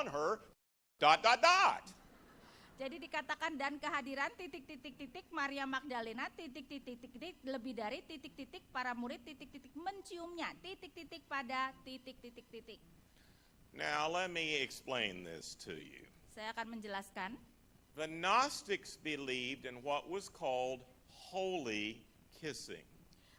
on her, ... Jadi dikatakan dan kehadiran ... Maria Magdalena ... lebih dari ... para murid ... menciumnya ... pada ... Now let me explain this to you. Saya akan menjelaskan. The Gnostics believed in what was called holy kissing.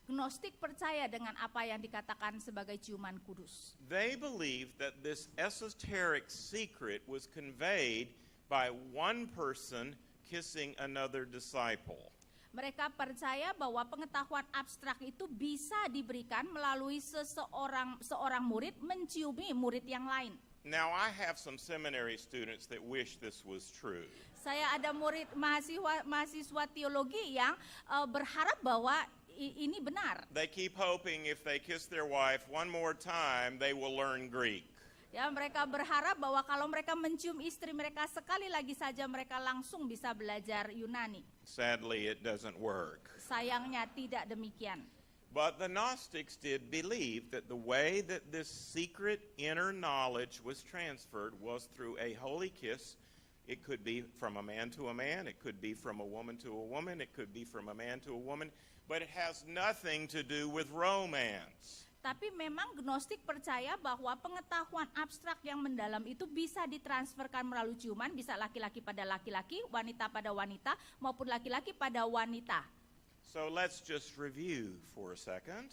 Gnostik percaya dengan apa yang dikatakan sebagai ciuman kudus. They believed that this esoteric secret was conveyed by one person kissing another disciple. Mereka percaya bahwa pengetahuan abstrak itu bisa diberikan melalui seorang murid menciumi murid yang lain. Now I have some seminary students that wish this was true. Saya ada murid mahasiswa teologi yang berharap bahwa ini benar. They keep hoping if they kiss their wife one more time, they will learn Greek. Ya, mereka berharap bahwa kalau mereka mencium istri mereka sekali lagi saja mereka langsung bisa belajar Yunani. Sadly, it doesn't work. Sayangnya tidak demikian. But the Gnostics did believe that the way that this secret inner knowledge was transferred was through a holy kiss. It could be from a man to a man, it could be from a woman to a woman, it could be from a man to a woman, but it has nothing to do with romance. Tapi memang Gnostik percaya bahwa pengetahuan abstrak yang mendalam itu bisa ditransferkan melalui ciuman, bisa laki-laki pada laki-laki, wanita pada wanita, maupun laki-laki pada wanita. So let's just review for a second.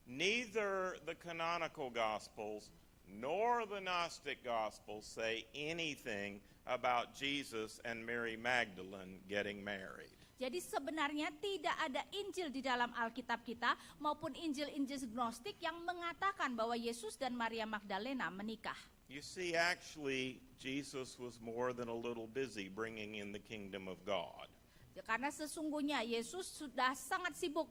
Neither the canonical Gospels nor the Gnostic Gospels say anything about Jesus and Mary Magdalene getting married. Jadi sebenarnya tidak ada Injil di dalam Alkitab kita maupun Injil-Injil Gnostik yang mengatakan bahwa Yesus dan Maria Magdalena menikah. You see, actually, Jesus was more than a little busy bringing in the kingdom of God. Karena sesungguhnya Yesus sudah sangat sibuk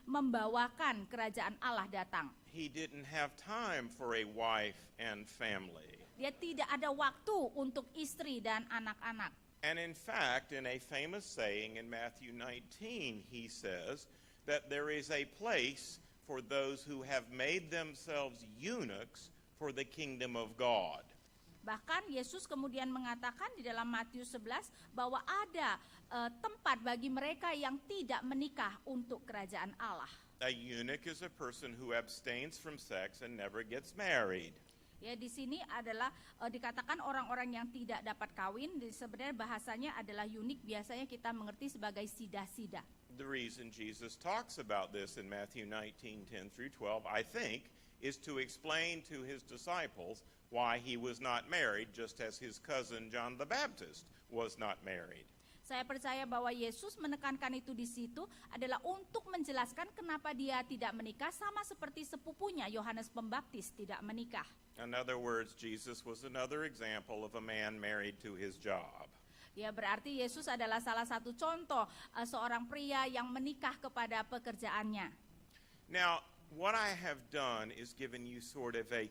membawakan kerajaan Allah datang. He didn't have time for a wife and family. Dia tidak ada waktu untuk istri dan anak-anak. And in fact, in a famous saying in Matthew 19, he says that there is a place for those who have made themselves eunuchs for the kingdom of God. Bahkan Yesus kemudian mengatakan di dalam Matius 11 bahwa ada tempat bagi mereka yang tidak menikah untuk kerajaan Allah. A eunuch is a person who abstains from sex and never gets married. Ya, di sini adalah dikatakan orang-orang yang tidak dapat kawin. Sebenarnya bahasanya adalah eunuch, biasanya kita mengerti sebagai sida-sida. The reason Jesus talks about this in Matthew 19:10 through 12, I think, is to explain to his disciples why he was not married, just as his cousin John the Baptist was not married. Saya percaya bahwa Yesus menekankan itu di situ adalah untuk menjelaskan kenapa dia tidak menikah, sama seperti sepupunya Yohanes Pembaptis tidak menikah. In other words, Jesus was another example of a man married to his job. Ya, berarti Yesus adalah salah satu contoh seorang pria yang menikah kepada pekerjaannya. Now, what I have done is given you sort of a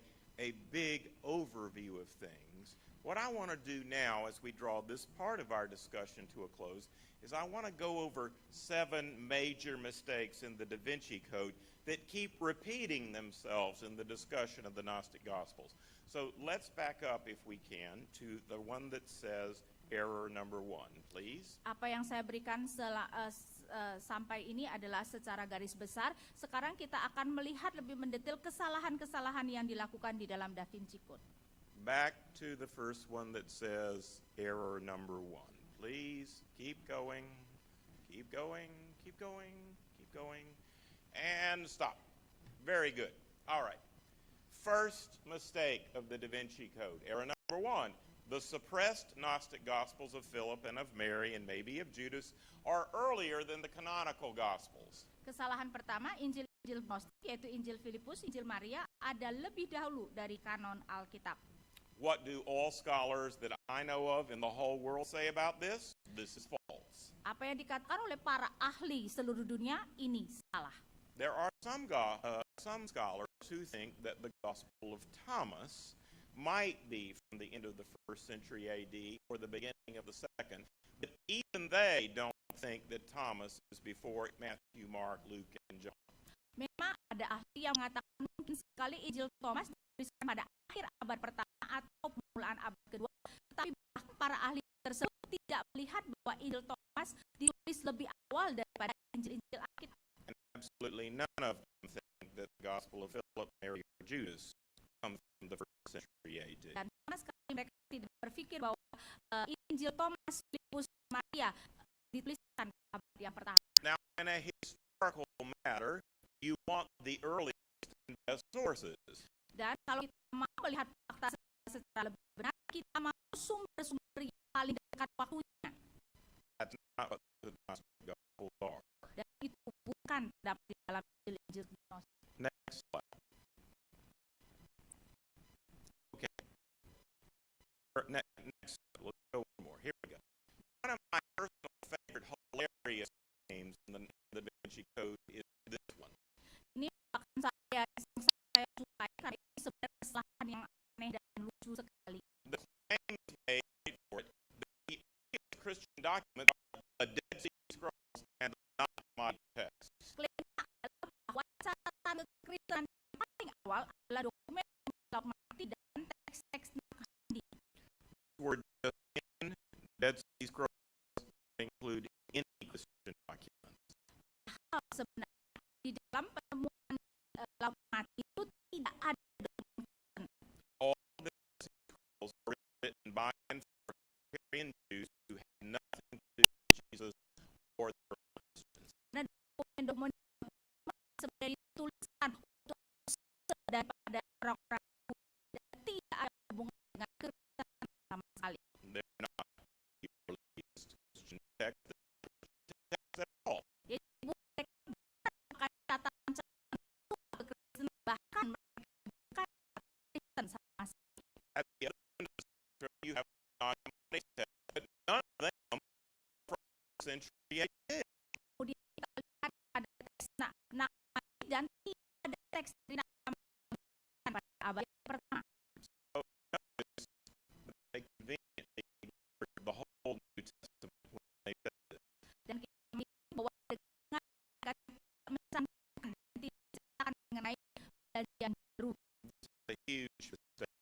big overview of things. What I want to do now as we draw this part of our discussion to a close is I want to go over 7 major mistakes in the Da Vinci Code that keep repeating themselves in the discussion of the Gnostic Gospels. So let's back up, if we can, to the one that says error number 1, please. Apa yang saya berikan sampai ini adalah secara garis besar. Sekarang kita akan melihat lebih mendetail kesalahan-kesalahan yang dilakukan di dalam Da Vinci Code. Back to the first one that says error number 1. Please keep going, keep going, keep going, keep going, and stop. Very good. All right. First mistake of the Da Vinci Code, error number 1. The suppressed Gnostic Gospels of Philip and of Mary and maybe of Judas are earlier than the canonical Gospels. Kesalahan pertama, Injil Gnostik yaitu Injil Filipus, Injil Maria ada lebih dahulu dari kanon Alkitab. What do all scholars that I know of in the whole world say about this? This is false. Apa yang dikatakan oleh para ahli seluruh dunia ini salah. There are some scholars who think that the Gospel of Thomas might be from the end of the 1st century AD or the beginning of the 2nd, but even they don't think that Thomas is before Matthew, Mark, Luke, and John. Memang ada ahli yang mengatakan mungkin sekali Injil Thomas dituliskan pada akhir abad pertama atau permulaan abad kedua, tetapi para ahli tersebut tidak melihat bahwa Injil Thomas ditulis lebih awal daripada Injil-Injil Alkitab. And absolutely none of them think that the Gospel of Philip, Mary, or Judas comes from the first century AD. Dan sama sekali mereka tidak berpikir bahwa Injil Thomas, Filipus, Maria dituliskan pada abad yang pertama. Now, in a historical matter, you want the earliest and best sources. Dan kalau kita mau melihat fakta secara lebih benar, kita mau sumber-sumber yang paling dekat waktunya. That's not what the Gospels are. Dan itu bukan terdapat di dalam Injil Gnostik. Next slide. Okay. Next, let's go one more. Here we go. One of my personal favorite hilarious names in the Da Vinci Code is this one. Ini bahkan saya sukai karena ini sebenarnya kesalahan yang aneh dan lucu sekali. The claim is made for it. The Christian document are the Dead Sea Scrolls and not my text. Klaimnya adalah bahwa catatan kekristenan yang paling awal adalah dokumen dogmatik dan teks-teks Nakandi. Were just in Dead Sea Scrolls include any Christian documents. Hal sebenarnya di dalam penemuan dogmatik itu tidak ada dokumen. All the Dead Sea Scrolls were written by and for Syrian Jews who had nothing to do with Jesus or the Christians. Dan dokumen-dokumen sebenarnya dituliskan untuk daripada orang-orang dan tidak ada hubungan dengan kekristenan sama sekali. They're not the earliest Christian text at all. Jadi mereka bukan catatan-catatan kekristenan, bahkan mereka bukan Kristen sama sekali. At the other end of the spectrum, you have non-Mormonic texts, but none of them from the century AD. Kemudian kita lihat ada teks Nakandi dan tidak ada teks dari Nakandi pada abad yang pertama. So notice that they conveniently ignored the whole New Testament when they said this. Dan kita melihat bahwa dengan mereka tidak mencantumkan dan tidak menceritakan mengenai perjanjian baru. It's a huge mistake.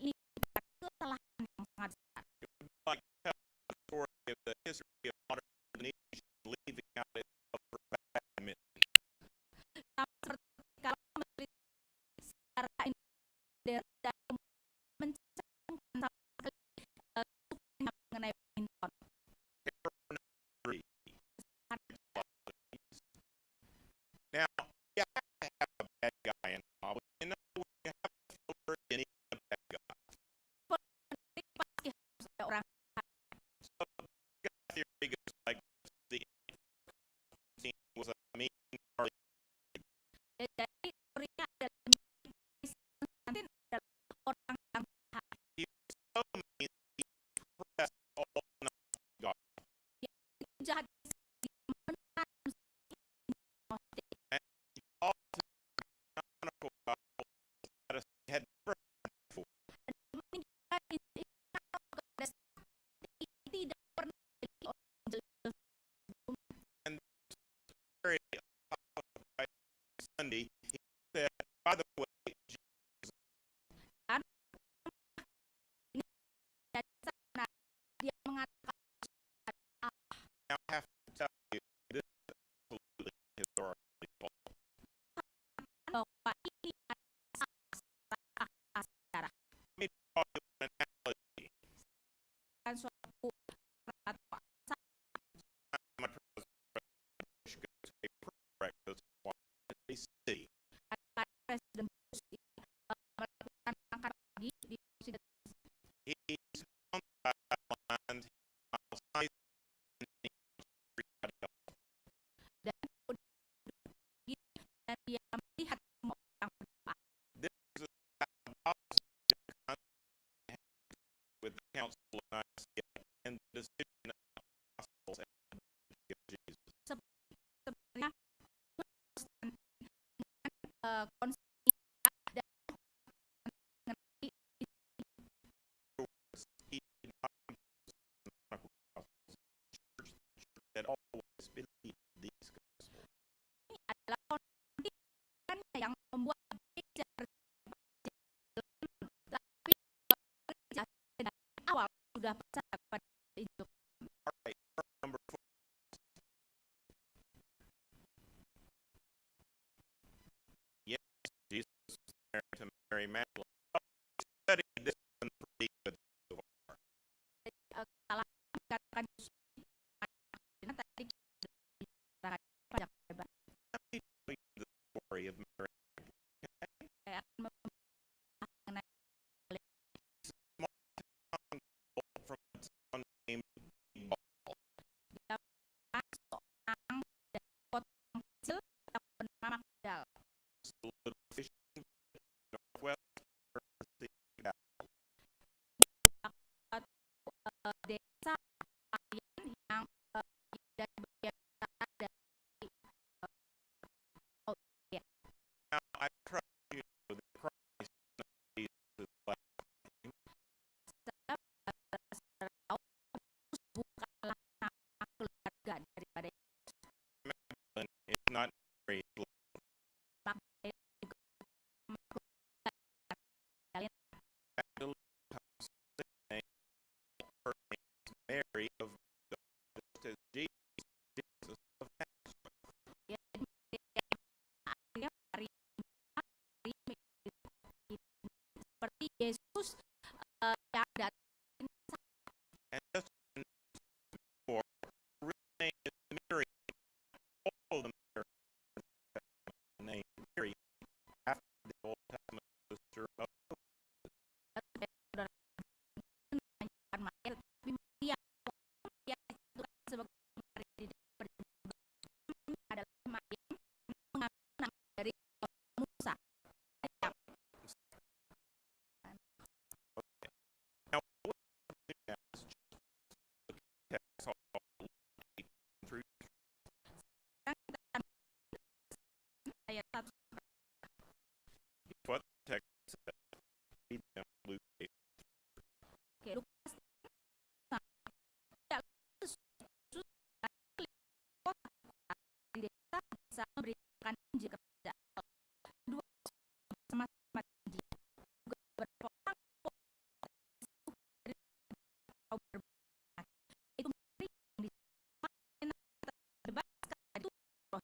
Ini adalah kesalahan yang sangat besar. Like tell the story of the history of modern Indonesia, leaving out its upper backgammon. Sama seperti kalau menceritakan secara modern dan mencantumkan sama sekali sukunya mengenai badminton. Three. Now, you have to have a bad guy in the novel. You know, you have to flirt and even a bad guy. Pasti harus ada orang. So the theory goes like this. The scene was a mean party. Jadi teorinya adalah Konstantin adalah orang yang jahat. He was so mean he pressed all the God. Itu jahat menekan Gnostik. All the canonical gospels that he had never heard before. Menunjukkan kepada tidak pernah dilihat oleh Injil sebelumnya. And very by Sunday, he said, by the way, Dan ini dari sana dia mengatakan now I have to tell you, this is absolutely historically false. bahwa ini adalah sejarah Let me draw you an analogy. dan suatu atau My Bush goes to a breakfast in Washington, D.C. Presiden Bush melakukan angkat pagi di Washington. He's on the sidelines, he smiles nice and he everybody else. Dan dan dia melihat semua orang berdoa. This is about with the Council of Nicaea and the decision of the apostles and the divinity of Jesus. Sebenarnya Konstantin dengan konstitusi dan mengenai He did not impose the canonical gospels. The church had always believed these gospels. ini adalah Konstantin sudah percaya kepada Injil. All right, number 4. Yes, Jesus was married to Mary Magdalene. Studied this one pretty good so far. Salah dikatakan Yesus tadi kita pajak bebas. Let me tell you the story of Mary. Saya akan membahas mengenai Small town girl from a town named Ball. dia seorang dari kota yang kecil yang bernama Magdal. It's a little fishing village northwest of the Valley. Desa Payan yang dari bagian utara dari Now, I trust you know that Christ is Jesus' last name. saya saudara tahu Yesus bukanlah nama keluarga daripada Magdalene is not Mary's last Magdalena juga nama keluarga kalian. Magdalene comes from the name. Her name is Mary of Magdala, just as Jesus of Nazareth. Ya, akhirnya Maria seperti Yesus yang datang. And just before, her real name is Mary. All of them are named Mary after the Old Testament sister of Maria, tapi Maria itu kan sebagai Maria di dalam adalah Maria yang mengambil nama dari Musa. Now, what we're doing now is just look at the text all through. Sekarang kita akan ayat 1 What the text says. Read them, Luke 8. Oke, Lukas ya, Yesus di desa bisa memberitakan Injil kerajaan Allah. Kedua sama-sama janji. Juga beberapa orang tahu berbanyak. Itu Mary yang dibebaskan itu roh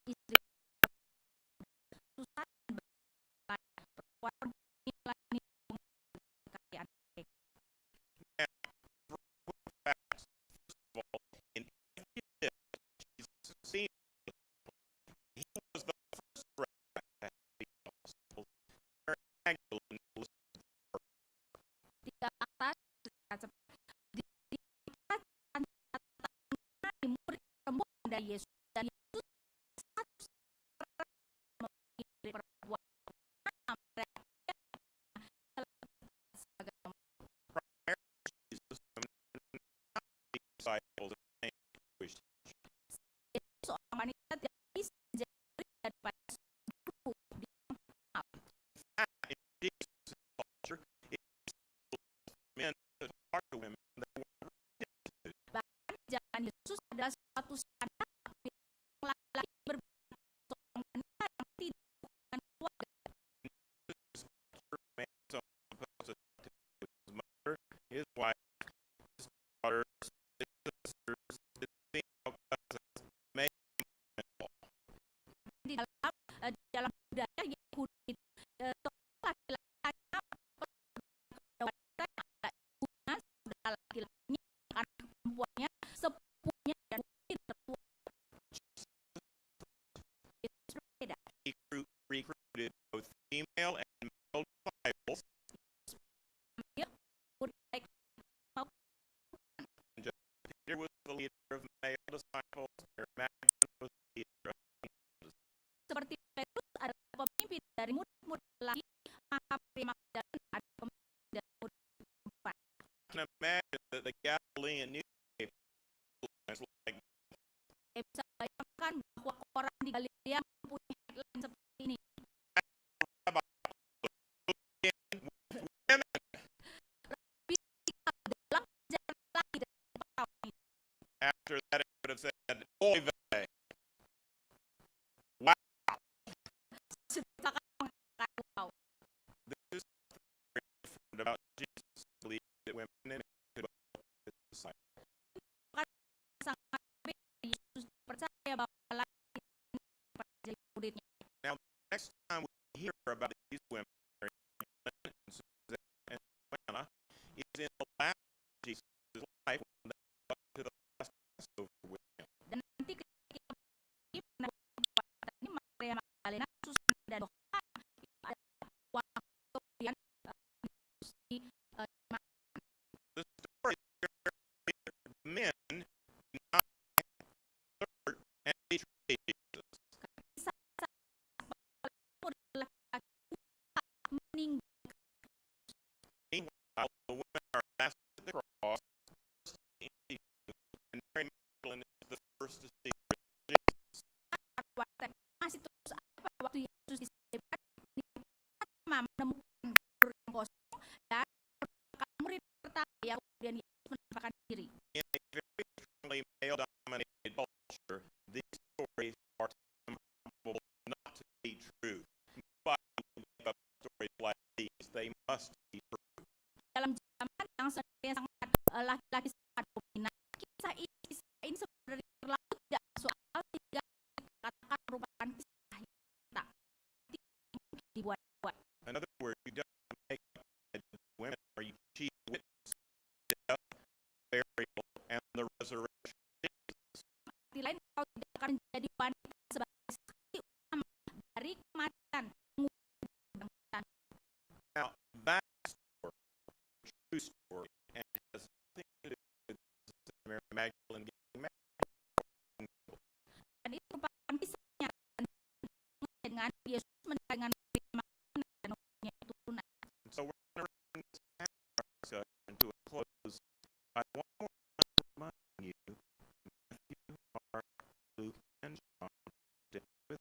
istri susah dan perempuan ini kekayaan mereka. Facts. First of all, in every day, Jesus seen he was the first rabbi to have the gospel. Mary Magdalene listened to her. Tiga atas di murid perempuan dari Yesus dan Yesus satu memilih perempuan mereka sebagai Prior to Jesus coming, not the disciples of the name Jewish. seorang wanita tidak bisa menjadi daripada guru di In Jesus' culture, it was men to talk to women that were bahkan zaman Yesus adalah suatu standar laki-laki berbeda seorang wanita yang tidak bukan keluarga. man so supposed to talk to his mother, his wife, his daughters, his sisters, his female cousins, make Di dalam budaya Yahudi laki-laki hanya wanita yang ada ibunya, saudara laki-lakinya, anak perempuannya, sepupunya dan mungkin tertua. Itu berbeda. he recruited both female and male disciples, Dia murid baik mau and just Peter was the leader of male disciples, or Magdalene was the leader of seperti Petrus adalah pemimpin dari murid-murid laki, maka Maria Magdalena ada pemimpin dari murid perempuan. I can imagine that the Galilean newspaper was like, Saya bisa bayangkan bahwa koran di Galilea mempunyai headline seperti ini. women, Dalam perjalanan lagi dari para wanita. after that it would have said, oy vey. Wow, Sudah mengatakan wow. this is different about Jesus. I believe it that women and men could this society. Sangat beda. Yesus percaya bahwa laki dapat jadi muridnya. Now, next time we hear about these women and Susan and Joanna is in the last of Jesus' life when they go to the last Passover with him. Dan nanti ketika kita ini Maria Magdalena, Susan dan Yohana itu adalah waktu kemudian The story is very clear. The men did not third and betray Jesus. meninggal. Meanwhile, the women are last at the cross, first to see and Mary Magdalene is the first to see Jesus. Masih terus apa waktu Yesus disalibkan, pertama menemukan kubur yang kosong dan murid pertama yang kemudian Yesus menampakkan diri. In a very strongly male-dominated culture, these stories are improbable not to be true. Nobody will make up stories like these. They must be true. Dalam zaman yang sebenarnya sangat laki-laki sangat dominan, kisah ini sebenarnya terlalu tidak masuk akal sehingga katakan merupakan kisah nyata, tidak mungkin dibuat-buat. In other words, you don't make up women or you cheat witnesses to death, burial, and the resurrection. Di lain kau tidak akan menjadi wanita sebagai saksi utama dari kematian. Now, that story, true story, and has nothing to do with Mary Magdalene getting married. Dan itu merupakan kisah nyata dengan Yesus mendengarkan dan umumnya itu lunak. So we're going to bring this discussion to a close. I want to remind you, Matthew, Mark, Luke, and John did with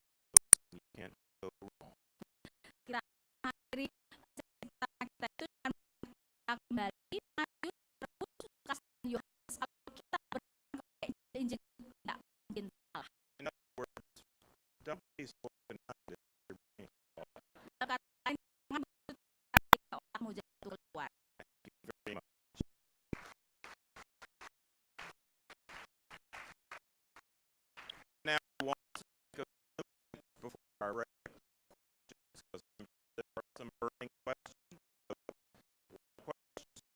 you can't go wrong. Kira hari kita itu dengan kembali Matius, Markus, Lukas, dan Yohanes. Kalau kita berpakai Injil tidak mungkin salah. In other words, don't be so open-minded. You're being taught. Kata lain, jangan bertutur ketika otakmu jatuh keluar. Thank you very much. Now, I want to take a few minutes before I read questions because there are some burning questions. So, what questions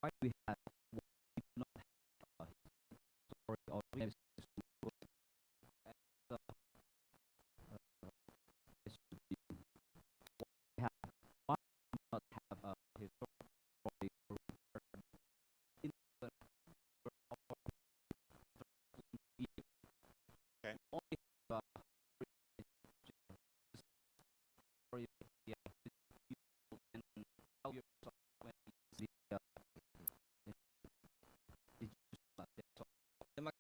why we have we do not have a story or we have book as it should be. We have why do we not have a historical story or in the Okay. only have a story yeah, people and how yourself when you see the so Cuma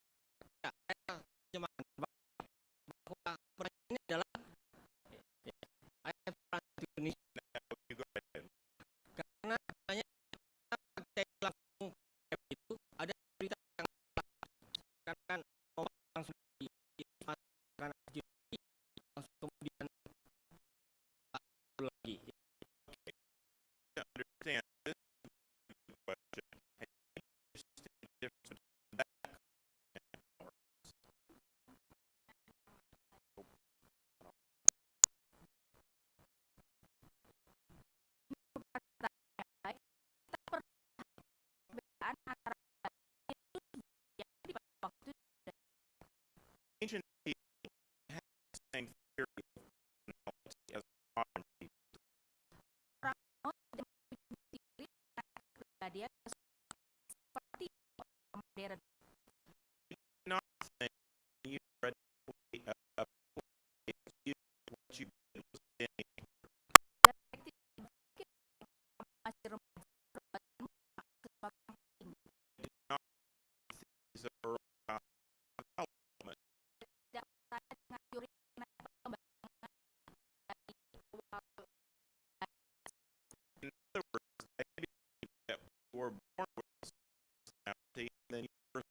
pertanyaannya adalah I have Indonesia You go ahead. karena katanya saya langsung itu ada berita yang kan langsung dimasukkan langsung kemudian lagi. To understand this question, I think there's a difference between that and ours. Kita perlu perbedaan antara itu terjadi pada waktu Ancient people had the same theory of personality as modern people. orang mau tidak memiliki kepribadian seperti orang modern. Not think you read a you what you did was anything. Detektif berpikir masih remaja berbuat sesuatu yang penting. Not these are development. Tidak percaya dengan teori mengenai perkembangan dari awal. In other words, they believe that we were born with this personality and then you were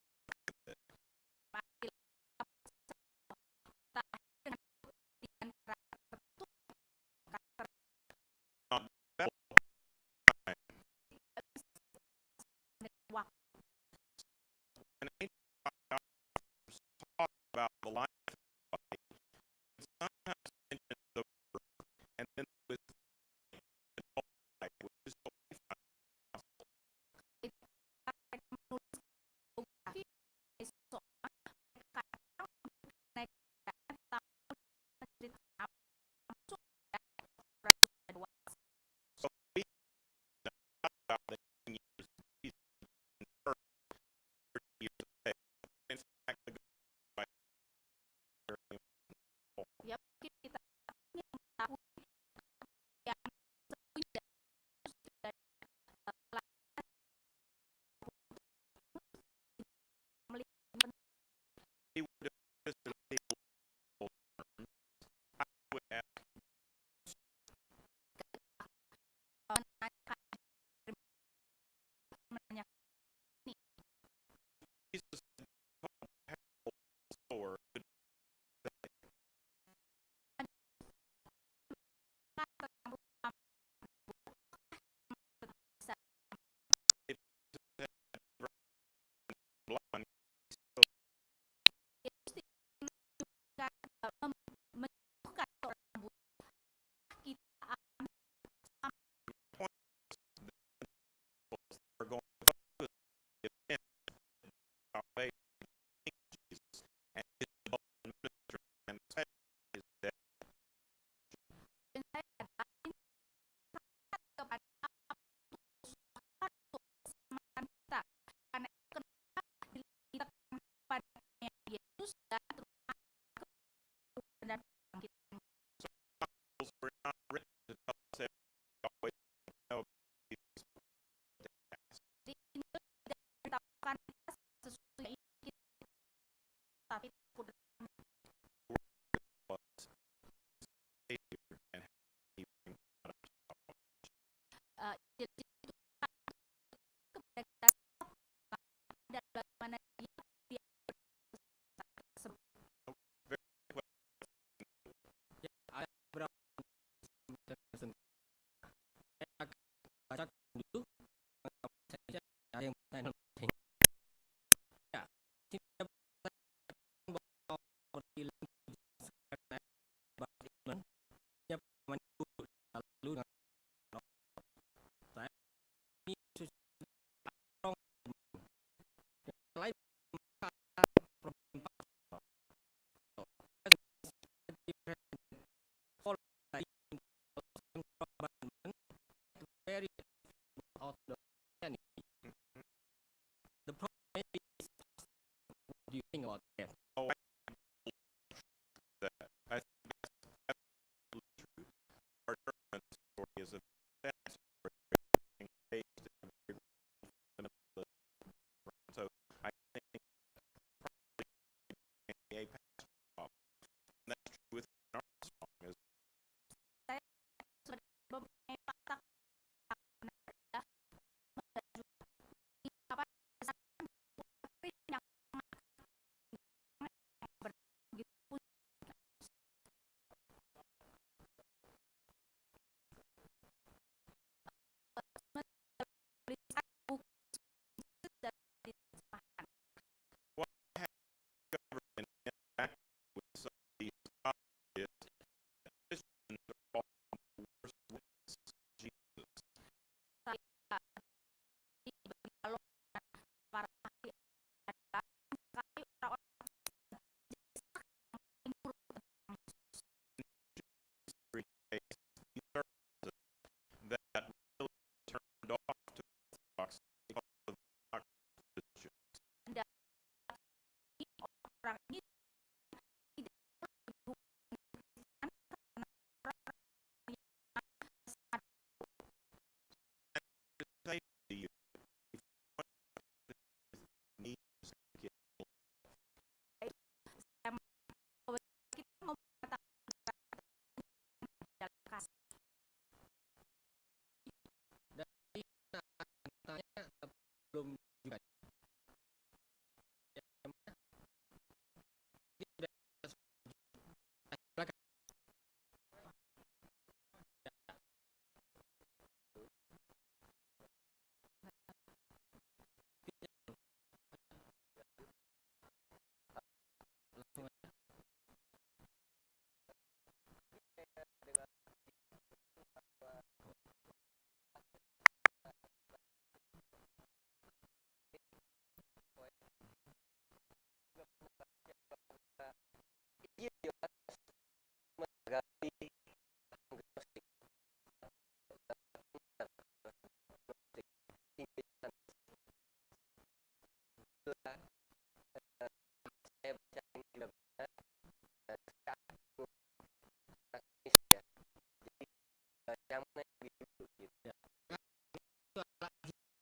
yang mana yang dulu gitu. Itu adalah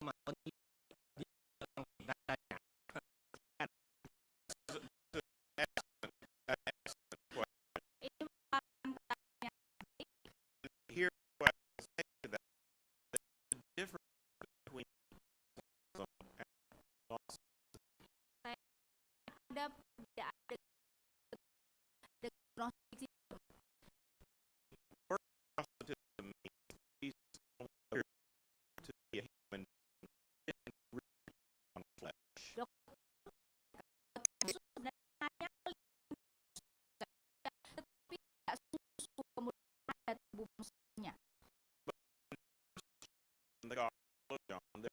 kemauan di dalam datanya. Ini bukan pertanyaan Here's what I say to that. The difference between some and loss ada perbedaan dengan gnostisisme. Gnosticism means Jesus only appeared to be a human being on flesh. Yesus sebenarnya hanya tetapi tidak sungguh kemuliaan ada tubuh manusianya. In the Gospel of John, there